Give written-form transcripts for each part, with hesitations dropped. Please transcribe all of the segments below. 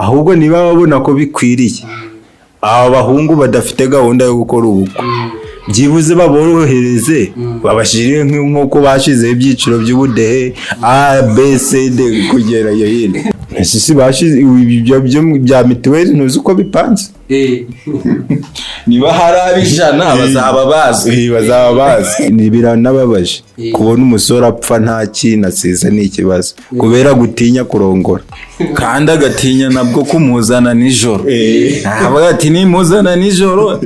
ahubwo niba babona ko bikwiriye aba bahungu badafite gahunda yo gukora ubukwe byibuze baborohereze babashirire nk'uko bashizeho ibyiciro by'ubudehe A B C D kugera iyo hino sisi bashize ibyo bya mituweli ntuzi uko bipanze niba hari abijana bazaba bazi nibiranababaje kubona umusore apfa nta kintu asize ni ikibazo kubera gutinya kurongora kandi agatinya nabwo kumuzana nijoro avuga ati nimuzana nijoro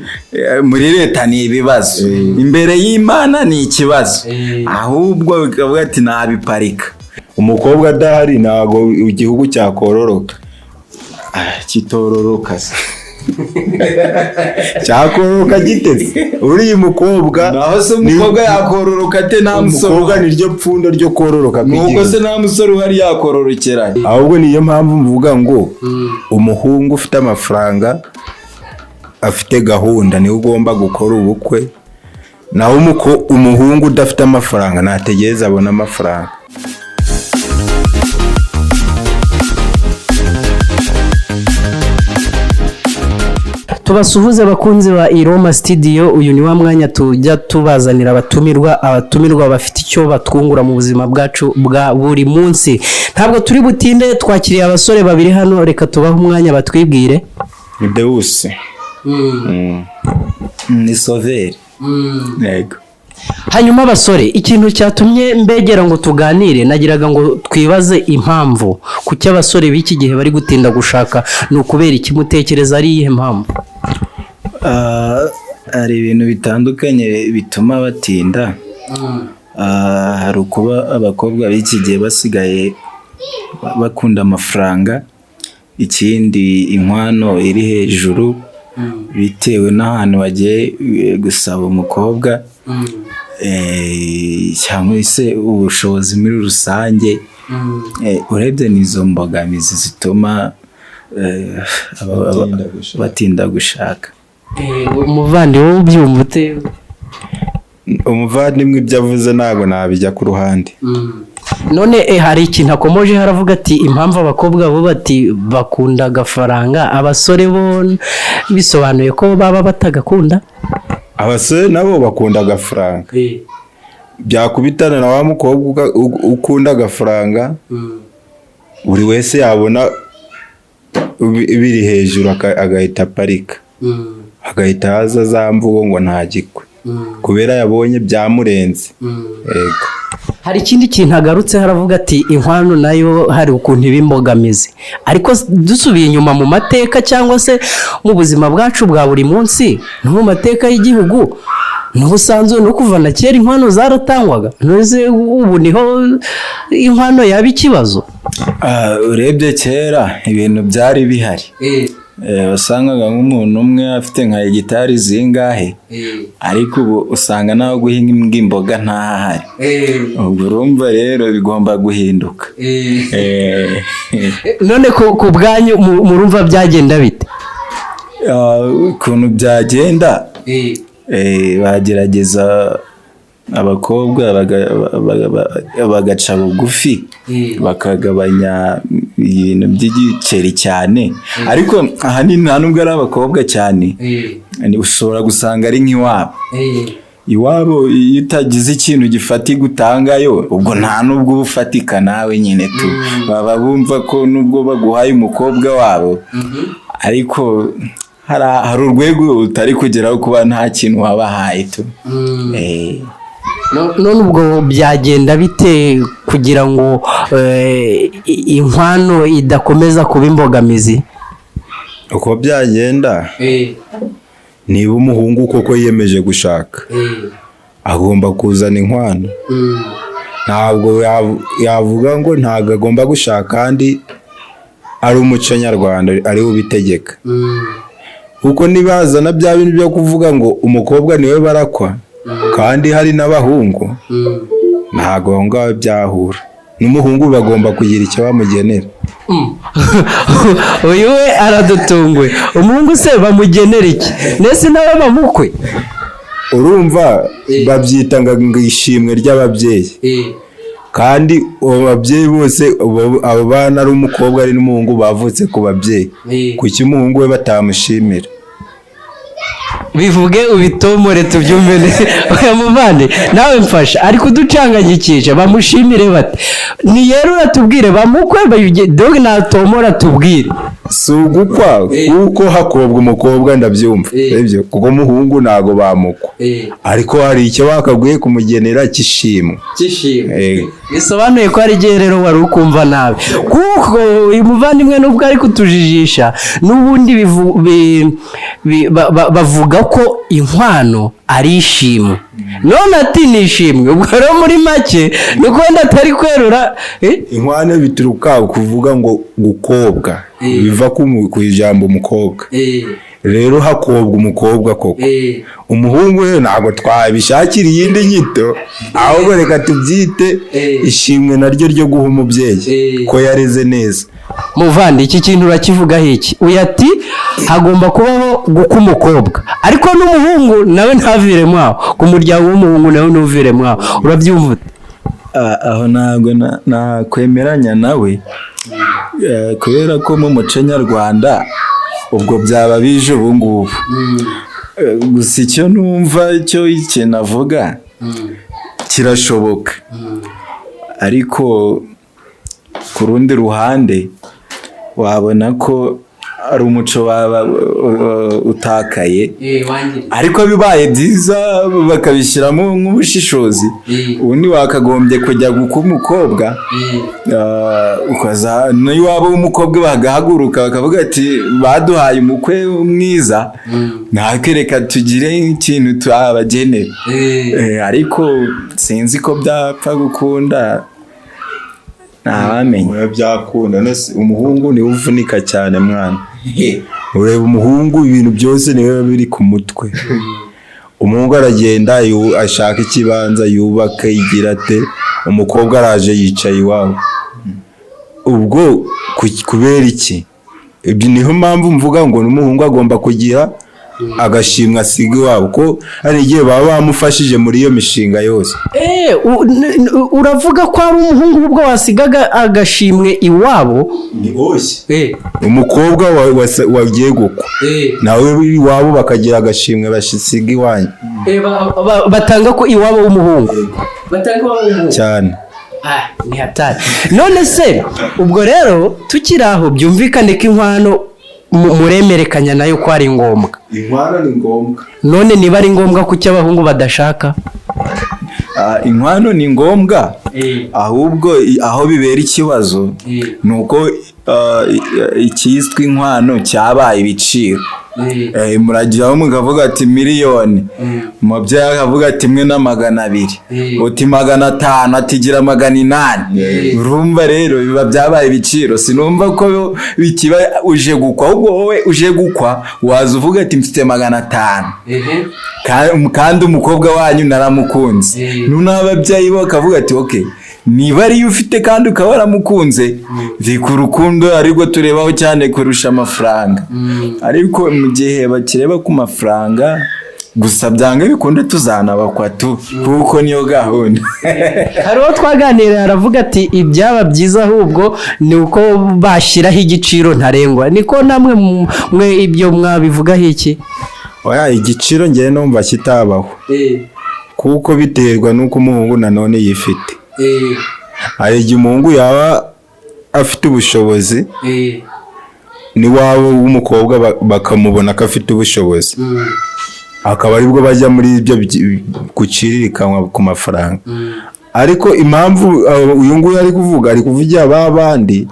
muri leta ni ibibazo imbere y'Imana ni ikibazo ahubwo bikavuga ati nabiparika umukobwa adahari ntago igihugu cyakororoka kitororoka cyakororoka giteze uri umukobwa naho se umukobwa yakororoka te nta musore umukobwa niryo pfundo ryo kororoka nuko se nta musore uhari yakororokera ahubwo niyo mpamvu mvuga ngo umuhungu ufite amafaranga afite gahunda niwe ugomba gukora ubukwe naho umuhungu udafite amafaranga nategereza abona amafaranga. Tubasuhuze abakunzi ba Iroma Studio. Uyu ni wa mwanya tujya tubazanira abatumirwa bafite icyo batwungura mu buzima bwacu bwa buri munsi. Ntabwo turi butinde, twakiriye abasore babiri hano, reka tubahe umwanya batwibwire. Ni Deus. Ni Sauveur. Yego. Hanyuma abasore, ikintu cyatumye mbegera ngo tuganire, nagiraga ngo twibaze impamvu kuki abasore b'iki gihe bari gutinda gushaka, ni ukubera iki mutekereza ari iyihe mpamvu? Hari ibintu bitandukanye bituma batinda. Hari ukuba abakobwa b'iki gihe basigaye bakunda amafaranga, ikindi inkwano iri hejuru bitewe n'ahantu bagiye gusaba umukobwa, cyangwa se ubushobozi muri rusange. Urebye n'izo mbogamizi zituma batinda gushaka. Umuvandimwe ubyumva ute? Umuvandimwe ibyo avuze ntabwo nabijya ku ruhande. None hari ikintu akomoje haravuga ati impamvu abakobwa bo bati bakunda agafaranga, abasore bo bisobanuye ko baba batagakunda? Abasore nabo bakunda agafaranga. Byakubitana na wa mukobwa ukunda agafaranga, buri wese yabona biri hejuru agahita aparika, agahita haza za mvugo ngo ntagikwe kubera yabonye byamurenze. Yego. Hari ikindi kintu agarutse haravuga ati inkwano nayo hari ukuntu ibimbogamizi, ariko dusubiye inyuma mu mateka cyangwa se mu buzima bwacu bwa buri munsi no mu mateka y'igihugu n'ubusanzwe no kuva na kera inkwano zaratangwaga, none ubu niho inkwano yaba ikibazo? Urebye kera ibintu byari bihari. Wasangaga nk'umuntu umwe afite nka hegitari zingahe, ariko ubu usanga naho guhinga imboga ntahari. Ubwo urumva rero bigomba guhinduka. None ku bwanyu murumva byagenda bite? Ukuntu byagenda, bagerageza abakobwa bagaca bugufi, bakagabanya ibintu by'igiceri cyane. Ariko ahanini nta nubwo ari abakobwa cyane, ushobora gusanga ari nk'iwabo iyo utagize ikintu gifatika utangayo, ubwo nta nubwo uba ufatika nawe nyine tu. Baba bumva ko nubwo baguhaye umukobwa wabo, ariko hari urwego utari kugeraho kuba nta kintu wabahaye tu. None ubwo byagenda bite kugira ngo inkwano idakomeza kuba imbogamizi? Uko byagenda, niba umuhungu koko yiyemeje gushaka, agomba kuzana inkwano. Ntabwo yavuga ngo ntabwo agomba gushaka kandi ari umuco nyarwanda ari ubitegeka. Kuko nibazana bya bintu byo kuvuga ngo umukobwa niwe barakwa kandi hari n'abahungu, ntabwo ngaho byahura. N'umuhungu bagomba kugira icyo bamugenera. Uyu we aradutunguye. Umuhungu se bamugenera iki? Nese nawe bamukwe? Urumva babyita ngo ishimwe ry'ababyeyi, kandi ababyeyi bose abo bana ari umukobwa ari n'umuhungu bavutse ku babyeyi, kuki umuhungu we batamushimira? bivuge ubitomore tubyumve oya muvande nawe mfasha ari kuducanganyikisha bamushimire bate ni yero uratubwire bamukwe doge natomora tubwire si ugukwa kuko hakobwa umukobwa ndabyumva ibyo kuko umuhungu ntago bamukwa ariko hari icyo bakaguye kumugenera cy'ishimwe bisobanuye ko ari igihe rero wari ukumva nabi kuko uyu muvandimwe nubwo ari kutujijisha n'ubundi bavuga ko inkwano ari ishimwe none ati ni ishimwe ubwo rero muri make ni uko wenda atari kwerura inkwano bituruka kuvuga ngo gukobwa biva ku ijambo umukobwa rero hakobwa umukobwa koko umuhungu we ntabwo twabishakira iyindi nyito ahubwo reka tubyite ishimwe naryo ryo guha umubyeyi ko yareze neza. Muvandi iki kintu urakivugaho iki? Uyati hagomba kubaho guka umukobwa ariko n'umuhungu nawe ntaviremo aho ku muryango w'umuhungu nawe ntuviremo aho urabyumva? Aho ntabwo nakwemeranya nawe kubera ko mu muco nyarwanda ubwo byaba bije ubu ngubu gusa icyo numva icyo ikintu avuga kirashoboka ariko ku rundi ruhande wabona ko ari umuco waba utakaye ariko bibaye byiza bakabishyiramo nk'ubushishozi ubundi wakagombye kujya guka umukobwa ukaza n'iwabo w'umukobwa bagahaguruka bakavuga ati baduhaye umukwe mwiza ntakereka tugire ikintu tubagenera ariko sinzi ko byapfa gukunda ntawamenya byakunda umuhungu niwe uvunika cyane mwana ureba umuhungu ibintu byose niwe biri ku mutwe umuhungu aragenda ashaka ikibanza yubaka igira ate umukobwa araje yicaye iwabo ubwo kubera iki ibyo niho mpamvu mvuga ngo n'umuhungu agomba kugira agashimwa asiga iwabo ko hari igihe baba bamufashije muri iyo mishinga yose. Uravuga ko ari umuhungu ubwo wasigaga agashimwe iwabo ni hose umukobwa wagiye gukwa nawe iwabo bakagira agashimwe basiga iwanyu batanga ko iwabo w'umuhungu cyane ni hatari. None se ubwo rero tukiri aho byumvikane ko inkwano muremerekanya nayo ko ari ngombwa. Inkwano ni ngombwa. None niba ari ngombwa kuki abahungu badashaka? Inkwano ni ngombwa ahubwo aho bibera ikibazo nuko ikiswe inkwano cyabaye ibiciro. Muragira mukavuga ati miliyoni umubyeyi akavuga ati 1,200 uti 500 atigira 800 urumva rero biba byabaye ibiciro sinumva ko bikiba uje gukwa ahubwo wowe uje gukwa waza uvuga ati mfite 500 kandi umukobwa wanyu naramukunze none ababyeyi bakavuga ati okay niba ari ufite kandi ukaba waramukunze reka urukundo ariko turebaho cyane kurusha amafaranga ariko mu gihe bakireba ku mafaranga gusa byanga bikunde tuzanabakwa kuko niyo gahunda. Hariho twaganira aravuga ati ibyaba byiza ahubwo ni uko bashyiraho igiciro ntarengwa niko namwe mwe ibyo mwabivugaho iki? Oya igiciro ngiye numva kitabaho kuko biterwa nuko umuhungu nanone yifite hari igihe umuhungu yaba afite ubushobozi n'iwabo w'umukobwa bakamubona ko afite ubushobozi akaba aribwo bajya muri ibyo gucirikanwa ku mafaranga ariko impamvu uyu nguyu ari kuvuga ari kuvugira babandi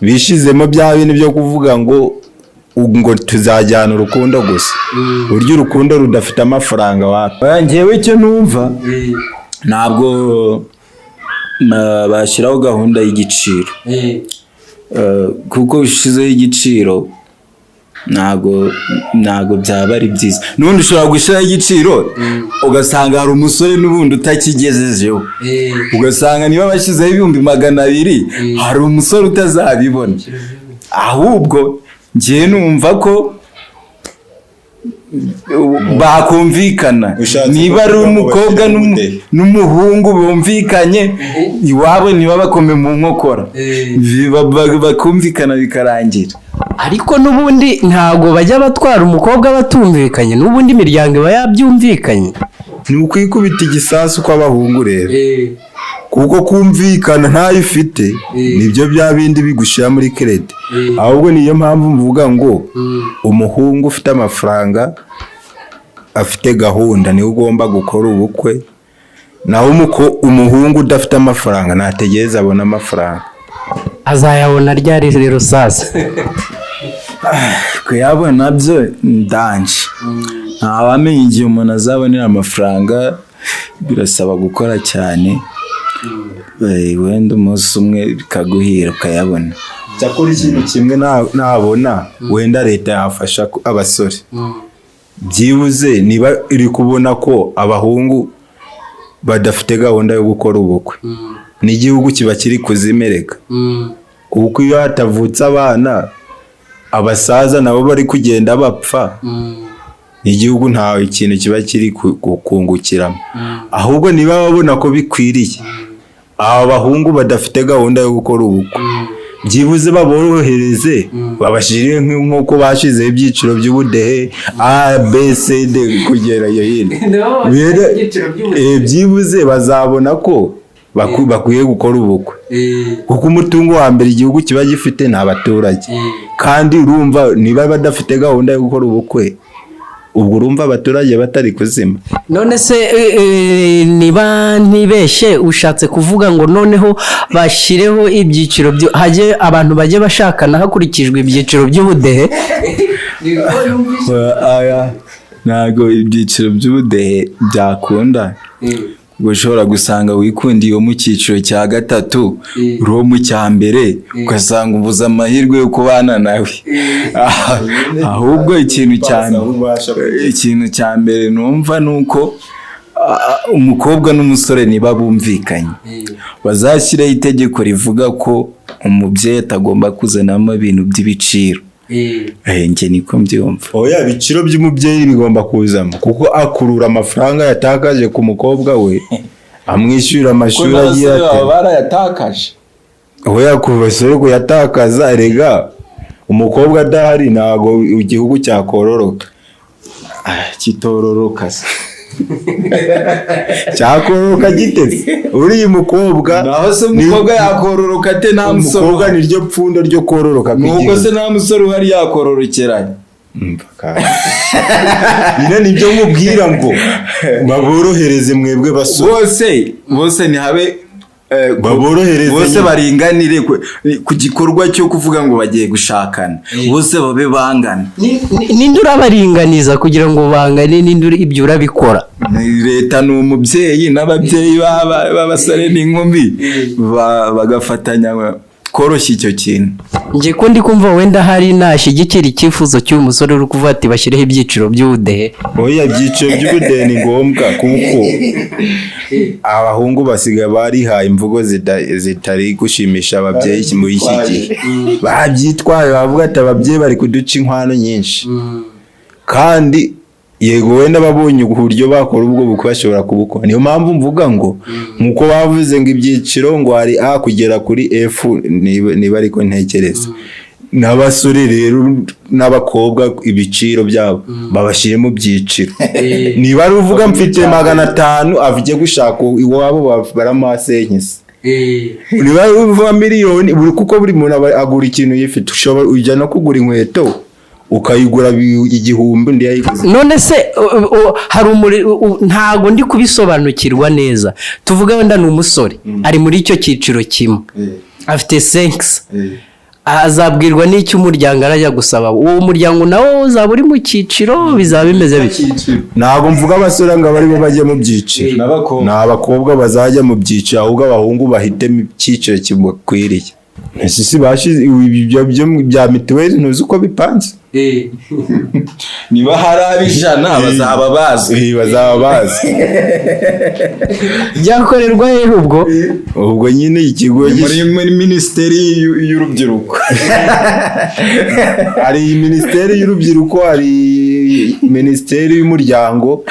bishizemo bya bintu byo kuvuga ngo tuzajyana urukundo gusa buryo urukundo rudafite amafaranga wapi. Njyewe icyo numva ntabwo bashyiraho gahunda y'igiciro kuko ushizeho igiciro ntabwo byaba ari byiza n'ubundi ushobora gushyiraho igiciro ugasanga hari umusore n'ubundi utakigejejeho ugasanga niba bashyizeho 200,000 hari umusore utazabibona ahubwo njye numva ko bakumvikana niba ari umukobwa n'umuhungu bumvikanye iwabo ntibabakome mu nkokora bakumvikana bikarangira. ariko n'ubundi ntabwo bajya batwara umukobwa batumvikanye, n'ubundi imiryango iba yabyumvikanye. ni ukwikubita igisasu kw'abahungu rero, kuko kumvikana ntayo ufite nibyo bya bindi bigushira muri credit. ahubwo niyo mpamvu mvuga ngo umuhungu ufite amafaranga afite gahunda niwe ugomba gukora ubukwe, naho umuhungu udafite amafaranga nategereza abona amafaranga. azayabona ryari rero sasa? kuyabona byo ndanje ntawamenya igihe umuntu azabonera amafaranga, birasaba gukora cyane. wenda umunsi umwe bikaguhira ukayabona. cyakora ikintu kimwe nabona wenda leta yafasha abasore, byibuze niba iri kubona ko abahungu badafite gahunda yo gukora ubukwe, n'igihugu kiba kiri kuzimereka. kuko iyo hatavutse abana, abasaza nabo bari kugenda bapfa, igihugu ntawe ikintu kiba kiri kungukiramo. ahubwo niba babona ko bikwiriye aba bahungu badafite gahunda yo gukora ubukwe, byibuze baborohereze, babashirire nk'uko bashizeho ibyiciro by'ubudehe A B C D kugera iyo hino. byibuze bazabona ko bakwiye gukora ubukwe, kuko umutungo wa mbere igihugu kiba gifite ni abaturage. kandi urumva niba badafite gahunda yo gukora ubukwe, ubwo urumva abaturage batari kuzima. none se niba ntibeshye ushatse kuvuga ngo noneho bashireho ibyiciro hajye abantu bajye bashakana hakurikijwe ibyiciro by'ubudehe? ntabwo ibyiciro by'ubudehe byakunda. ubwo ushobora gusanga wikundiye uwo mu cyiciro cya gatatu, uri uwo mu cya mbere, ugasanga ubuze amahirwe yo kubana nawe. ahubwo ikintu cya mbere numva ni uko umukobwa n'umusore niba bumvikanye, bazashyireho itegeko rivuga ko umubyeyi atagomba kuzanamo ibintu by'ibiciro. njye niko mbyumva. oya, ibiciro by'umubyeyi bigomba kuzamo, kuko akurura amafaranga yatakaje ku mukobwa we, amwishyurira amashuri agiye ate. barayatakaje. oya, ku basore kuyatakaza, erega umukobwa adahari ntago igihugu cyakororoka. kitororoka se cyakororoka giteze. uriya mukobwa naho se umukobwa yakororoka ate? nta musore. umukobwa niryo pfundo ryo kororoka. nuko se nta musore uhari yakororokeranye. nyine nibyo mubwira ngo baborohereze mwebwe basore. bose ntihabe baborohereze, bose baringanire ku gikorwa cyo kuvuga ngo bagiye gushakana, bose babe bangana. ninde urabaringaniza kugira ngo bangane? ninde ibyo urabikora? leta ni umubyeyi, n'ababyeyi b'abasore n'inkumi bagafatanya koroshya icyo kintu. njye ko ndi kumva wenda hari nashyigikira icyifuzo cy'uyu musore uri kuvuga ati bashyireho ibyiciro by'ubudehe. oya, ibyiciro by'ubudehe ni ngombwa, kuko abahungu basigaye barihaye imvugo zitari gushimisha ababyeyi muri iki gihe. babyitwaye, bavuga ati ababyeyi bari kuduca inkwano nyinshi. kandi yego wenda babonye uburyo bakora ubwo bukwe bashobora kubukora. niyo mpamvu mvuga ngo nkuko bavuze ngo ibyiciro ngo hari A kugera kuri F, niba ariko ntekereza. n'abasore rero n'abakobwa ibiciro byabo babashyire mu byiciro. niba ari uvuga mfite 500 avuge gushaka iwabo baramuhasenyese. niba ari uvuga miliyoni, kuko buri muntu agura ikintu yifite. ushobora ujya no kugura inkweto ukayigura 1000 ndi yayiguze. none se hari ntago ndi kubisobanukirwa neza. tuvuga wenda ni umusore ari muri icyo cyiciro kimwe, afite 5, azabwirwa n'icyo umuryango arajya gusaba. uwo muryango nawo uzaba uri mu cyiciro, bizaba bimeze bike. ntabwo mvuga abasore ngo bari bo bajye mu byiciro, ni abakobwa bazajya mu byiciro, ahubwo abahungu bahitemo icyiciro kibakwiriye. ese bashize ibyo bya mituweli ntuzi uko bipanze. niba hari ab'ijana bazaba bazi. byakorerwa hehe ubwo nyine ikigo muri minisiteri y'urubyiruko. hari minisiteri y'urubyiruko, hari minisiteri y'umuryango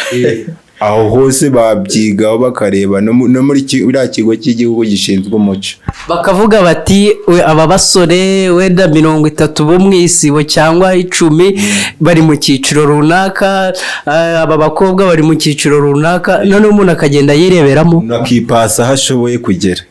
aho hose babyigaho bakareba no muri kiriya kigo cy'igihugu gishinzwe umuco bakavuga bati aba basore wenda 30 bo mu isibo cyangwa 10 bari mu cyiciro runaka, aba bakobwa bari mu cyiciro runaka, none umuntu akagenda yireberamo nakipasa aho ashoboye kugera.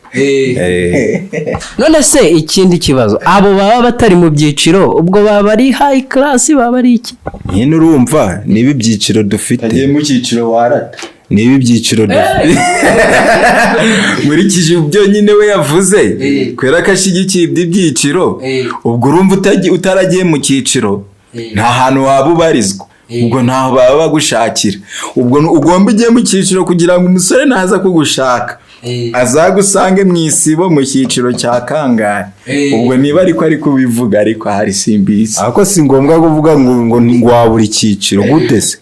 None se ikindi kibazo, abo baba batari mu byiciro ubwo baba ari high class, baba ari iki? Nyine urumva niba ibyiciro dufite agiye mu cyiciro warata niba ibyiciro dufite muri kije byo nyine we yavuze kwera kashigikiye ibyiciro, ubwo urumva utaragiye mu cyiciro nta hantu waba ubarizwa, ubwo ntaho baba bagushakira, ubwo ugomba ugiye mu cyiciro kugira ngo umusore naza kugushaka azagusange mu isibo mu cyiciro cya kangahe. Ubwo niba ari kubivuga ariko hari simbizi, ako si ngombwa kuvuga ngo wabura icyiciro gute se,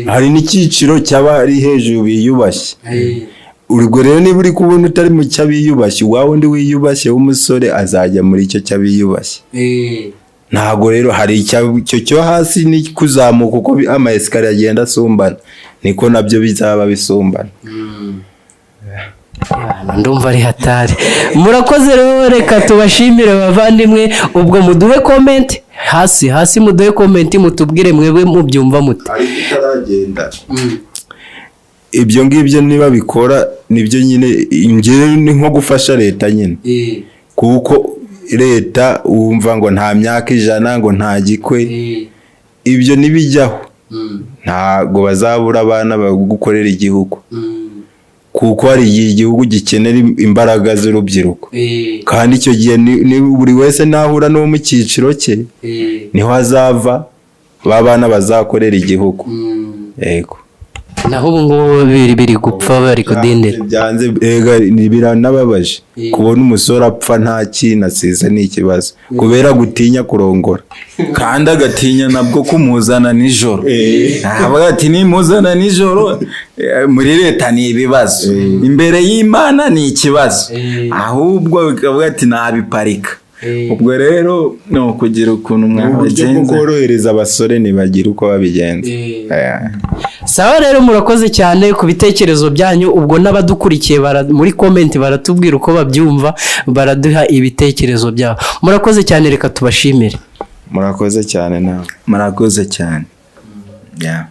hari n'icyiciro cy'abari hejuru biyubashye. Urwo rero niba uri kubona utari mu cy'abiyubashye, wawe undi wiyubashye w'umusore azajya muri icyo cy'abiyubashye. Ntago rero hari icyo cyo hasi ni kuzamuka uko ama esikariye agenda asumbana niko nabyo bizaba bisumbana. Ndumva ari hatari. Murakoze rero, reka tubashimire bavandimwe, ubwo muduhe comment hasi muduhe comment mutubwire mwebwe mubyumva mute. Aragenda ibyo ngibyo niba bikora nibyo nyine ingere ni nko gufasha leta nyine, kuko leta wumva ngo nta myaka 100 ngo nta gikwe, ibyo nibijyaho ntago bazabura abana bagukorera igihugu, kuko hari igihugu gikenera imbaraga z'urubyiruko, kandi icyo gihe ni buri wese nahura no mu cyiciro cye niho azava babana bazakorera igihugu. Yego, naho ubu ngubu biri gupfa bari kudindira byanze biranababaje kubona umusore apfa nta kintu asize, ni ikibazo kubera gutinya kurongora, kandi agatinya nabwo kumuzana nijoro. Avuga ati nimuzana nijoro muri leta ni ibibazo, imbere y'Imana ni ikibazo, ahubwo bikavuga ati nabiparika. Ubwo rero no kugira ukuntu mwabagenza korohereza abasore nibagira uko babigenza. Sawa rero, murakoze cyane ku bitekerezo byanyu, ubwo n'abadukurikiye muri comment baratubwira uko babyumva, baraduha ibitekerezo byabo. Murakoze cyane, reka tubashimire. Murakoze cyane nawe. Murakoze cyane. Yeah.